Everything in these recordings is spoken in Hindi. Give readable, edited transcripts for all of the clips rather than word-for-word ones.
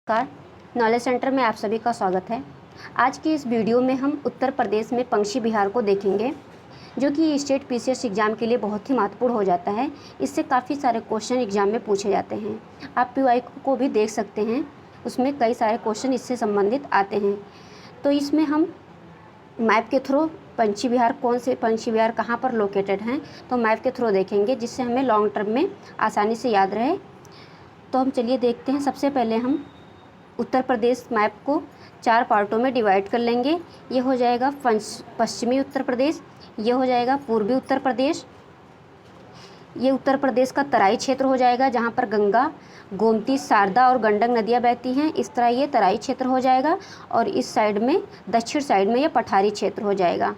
नमस्कार। नॉलेज सेंटर में आप सभी का स्वागत है। आज की इस वीडियो में हम उत्तर प्रदेश में पक्षी विहार को देखेंगे, जो कि स्टेट पीसीएस एग्ज़ाम के लिए बहुत ही महत्वपूर्ण हो जाता है। इससे काफ़ी सारे क्वेश्चन एग्ज़ाम में पूछे जाते हैं। आप पीवाई को भी देख सकते हैं, उसमें कई सारे क्वेश्चन इससे संबंधित आते हैं। तो इसमें हम मैप के थ्रू पंछी विहार, कौन से पंछी विहार कहाँ पर लोकेटेड हैं, तो मैप के थ्रू देखेंगे, जिससे हमें लॉन्ग टर्म में आसानी से याद रहे। तो हम चलिए देखते हैं। सबसे पहले हम उत्तर प्रदेश मैप को 4 पार्टों में डिवाइड कर लेंगे। ये हो जाएगा पश्चिमी उत्तर प्रदेश, ये हो जाएगा पूर्वी उत्तर प्रदेश, ये उत्तर प्रदेश का तराई क्षेत्र हो जाएगा, जहाँ पर गंगा, गोमती, शारदा और गंडक नदियाँ बहती हैं। इस तरह ये तराई क्षेत्र हो जाएगा। और इस साइड में, दक्षिण साइड में, ये पठारी क्षेत्र हो जाएगा।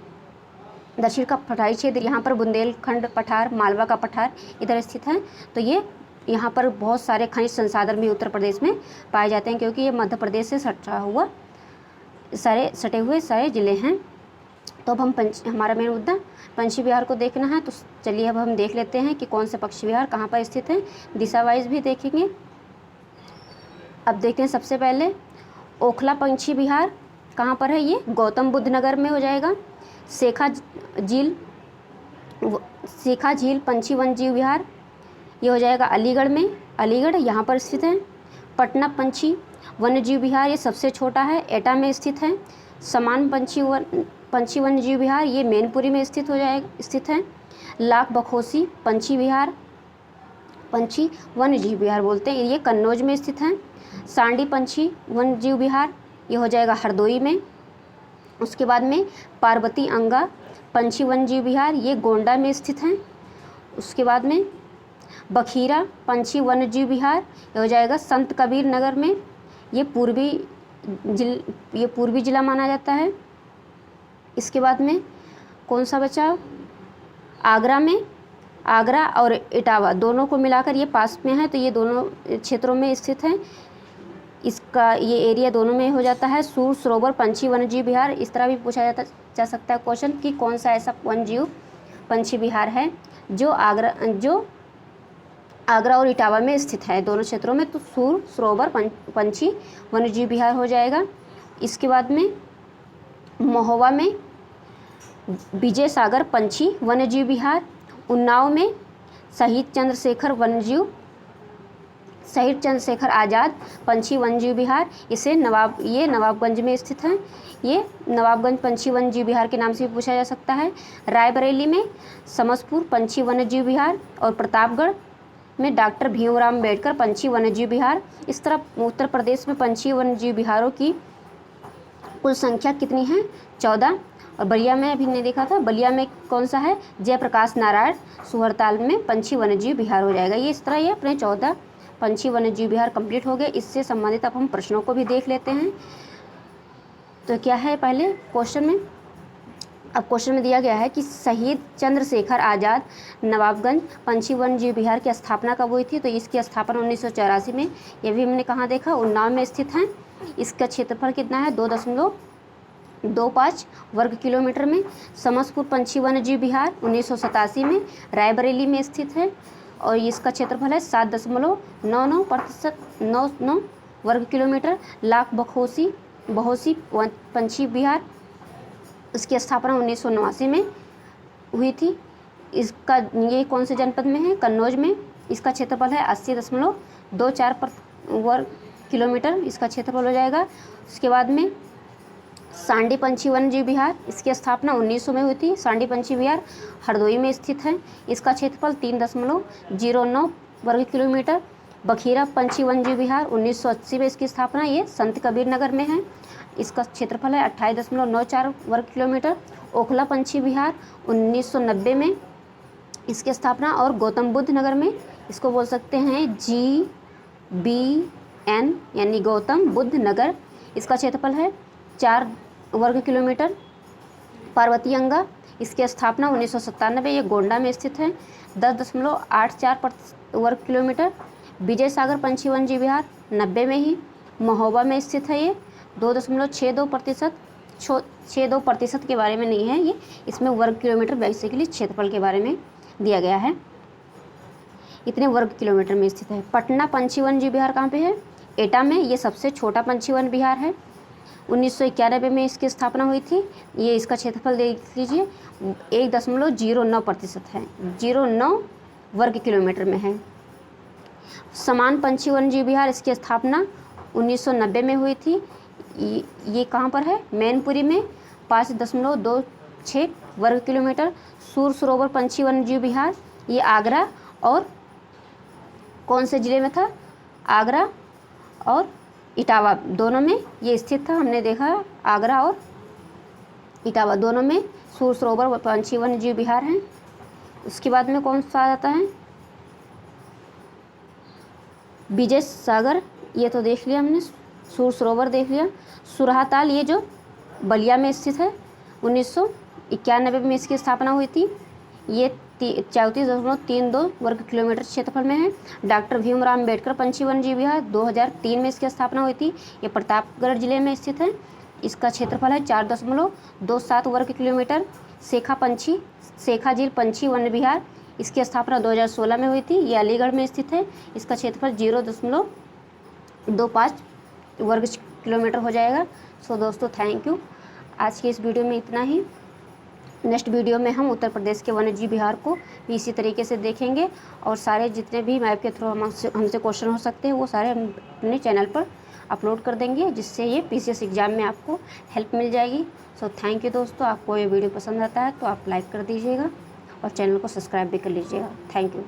दक्षिण का पठारी क्षेत्र, यहाँ पर बुंदेलखंड पठार, मालवा का पठार इधर स्थित है। तो ये यहाँ पर बहुत सारे खनिज संसाधन भी उत्तर प्रदेश में पाए जाते हैं, क्योंकि ये मध्य प्रदेश से सटे हुए सारे ज़िले हैं। तो अब हम हमारा मेन मुद्दा पंछी विहार को देखना है। तो चलिए अब हम देख लेते हैं कि कौन से पक्षी विहार कहाँ पर स्थित हैं। दिशा वाइज भी देखेंगे। अब देखते हैं सबसे पहले ओखला पंछी विहार कहाँ पर है। ये गौतम बुद्ध नगर में हो जाएगा। शेखा झील पंछी वन्यजीव विहार, ये हो जाएगा अलीगढ़ में। अलीगढ़ यहाँ पर स्थित है। पटना पंछी वन्यजीव विहार, ये सबसे छोटा है, एटा में स्थित है। समान पंछी वन्यजीव विहार, ये मैनपुरी में स्थित है। लाख बखोसी पंछी विहार, पंछी वन्यजीव विहार बोलते हैं, ये कन्नौज में स्थित है। सांडी पंछी वन्यजीव विहार, ये हो जाएगा हरदोई में। उसके बाद में पार्वती अंगा पंछी वन्यजीव विहार, ये गोंडा में स्थित है। उसके बाद में बखीरा पंछी वन्यजीव विहार, ये हो जाएगा संत कबीर नगर में। ये पूर्वी जिला माना जाता है। इसके बाद में कौन सा बचा, आगरा में। आगरा और इटावा दोनों को मिलाकर ये पास में है, तो ये दोनों क्षेत्रों में स्थित है। इसका ये एरिया दोनों में हो जाता है। सूर सरोवर पंछी वन्यजीव विहार, इस तरह भी पूछा जा सकता है क्वेश्चन कि कौन सा ऐसा वन्यजीव पंछी विहार है जो आगरा और इटावा में स्थित है, दोनों क्षेत्रों में। तो सूर सरोवर पंछी वन्यजीव विहार हो जाएगा। इसके बाद में महोबा में विजय सागर पंछी वन्यजीव विहार। उन्नाव में शहीद चंद्रशेखर आज़ाद पंछी वन्यजीव विहार, ये नवाबगंज में स्थित है। ये नवाबगंज पंछी वन्यजीव विहार के नाम से भी पूछा जा सकता है। रायबरेली में समसपुर पंछी वन्यजीव विहार और प्रतापगढ़ में डॉक्टर भीमराव अम्बेडकर पंछी वन्यजीव विहार। इस तरह उत्तर प्रदेश में पंछी वन्यजीव विहारों की कुल संख्या कितनी है, 14। और बलिया में अभी नहीं देखा था, बलिया में कौन सा है, जयप्रकाश नारायण सुहरताल में पंछी वन्यजीव विहार हो जाएगा। ये इस तरह ये अपने 14 पंछी वन्यजीव विहार कंप्लीट हो गए। इससे संबंधित अब हम प्रश्नों को भी देख लेते हैं। तो क्या है पहले क्वेश्चन में, अब क्वेश्चन में दिया गया है कि शहीद चंद्रशेखर आज़ाद नवाबगंज पंछी वन्यजीव विहार की स्थापना कब हुई थी। तो इसकी स्थापना 1984 में, ये भी हमने कहाँ देखा, उन्नाव में स्थित है। इसका क्षेत्रफल कितना है, 2.25 वर्ग किलोमीटर में। समसपुर पंछी वन्यजीव विहार 1987 में रायबरेली में स्थित है, और इसका क्षेत्रफल है 7.99 वर्ग किलोमीटर। लाख बखोसी पंछी विहार, इसकी स्थापना 1989 में हुई थी। इसका ये कौन से जनपद में है, कन्नौज में। इसका क्षेत्रफल है 80.24 वर्ग किलोमीटर, इसका क्षेत्रफल हो जाएगा। उसके बाद में सांडी पंछी वन्यजीव विहार, इसकी स्थापना 1900 में हुई थी। सांडी पंछी विहार हरदोई में स्थित है, इसका क्षेत्रफल 3.09 वर्ग किलोमीटर। बखीरा पंछी वन्यजीव विहार 1980 में इसकी स्थापना, ये संत कबीर नगर में है, इसका क्षेत्रफल है 28.94 वर्ग किलोमीटर। ओखला पंछी विहार 1990 में इसकी स्थापना, और गौतम बुद्ध नगर में, इसको बोल सकते हैं GBN यानी गौतम बुद्ध नगर, इसका क्षेत्रफल है 4 वर्ग किलोमीटर। पार्वती अंगा, इसकी स्थापना 1997, ये गोंडा में स्थित है, 10.84 वर्ग किलोमीटर। विजय सागर पंछी वन्यजीव विहार 90 में ही महोबा में स्थित है, ये 2.62% के बारे में नहीं है, ये इसमें वर्ग किलोमीटर बेसिकली क्षेत्रफल के बारे में दिया गया है। इतने वर्ग किलोमीटर में स्थित है। पटना पंछी वन्यजीव विहार कहाँ पे है, एटा में ये सबसे छोटा पंछी वन विहार है। 1991 में इसकी स्थापना हुई थी। ये इसका क्षेत्रफल देख लीजिए 1.09% है, 0.9 वर्ग किलोमीटर में है। समान पंछी वन्यजीव विहार, इसकी स्थापना 1990 में हुई थी। ये कहाँ पर है? मैनपुरी में 5.26 वर्ग किलोमीटर। सूर सरोवर पंछी वन्यजीव विहार, ये आगरा और कौन से ज़िले में था? आगरा और इटावा दोनों में ये स्थित था। हमने देखा आगरा और इटावा दोनों में सूर सरोवर पंछी वन्यजीव विहार हैं। उसके बाद में कौन सा आ जाता है? विजय सागर, ये तो देख लिया हमने। सूर सरोवर देख लिया। सुरहाताल, ये जो बलिया में स्थित है, 1991 में इसकी स्थापना हुई थी। ये 34.32 वर्ग किलोमीटर क्षेत्रफल में है। डॉक्टर भीमराव अम्बेडकर पंछी वन्यजीव विहार, 2003 में इसकी स्थापना हुई थी। ये प्रतापगढ़ जिले में स्थित है। इसका क्षेत्रफल है 4.27 वर्ग किलोमीटर। शेखा झील पंछी वन विहार, इसकी स्थापना 2016 में हुई थी। ये अलीगढ़ में स्थित है। इसका क्षेत्रफल 0.25 वर्ग किलोमीटर हो जाएगा। सो दोस्तों, थैंक यू। आज की इस वीडियो में इतना ही। नेक्स्ट वीडियो में हम उत्तर प्रदेश के वन्यजीव विहार को भी इसी तरीके से देखेंगे और सारे जितने भी मैप के थ्रू हमसे क्वेश्चन हो सकते हैं वो सारे हम अपने चैनल पर अपलोड कर देंगे, जिससे ये पीसीएस एग्ज़ाम में आपको हेल्प मिल जाएगी। सो थैंक यू दोस्तों। आपको ये वीडियो पसंद आता है तो आप लाइक कर दीजिएगा और चैनल को सब्सक्राइब भी कर लीजिएगा। Thank you.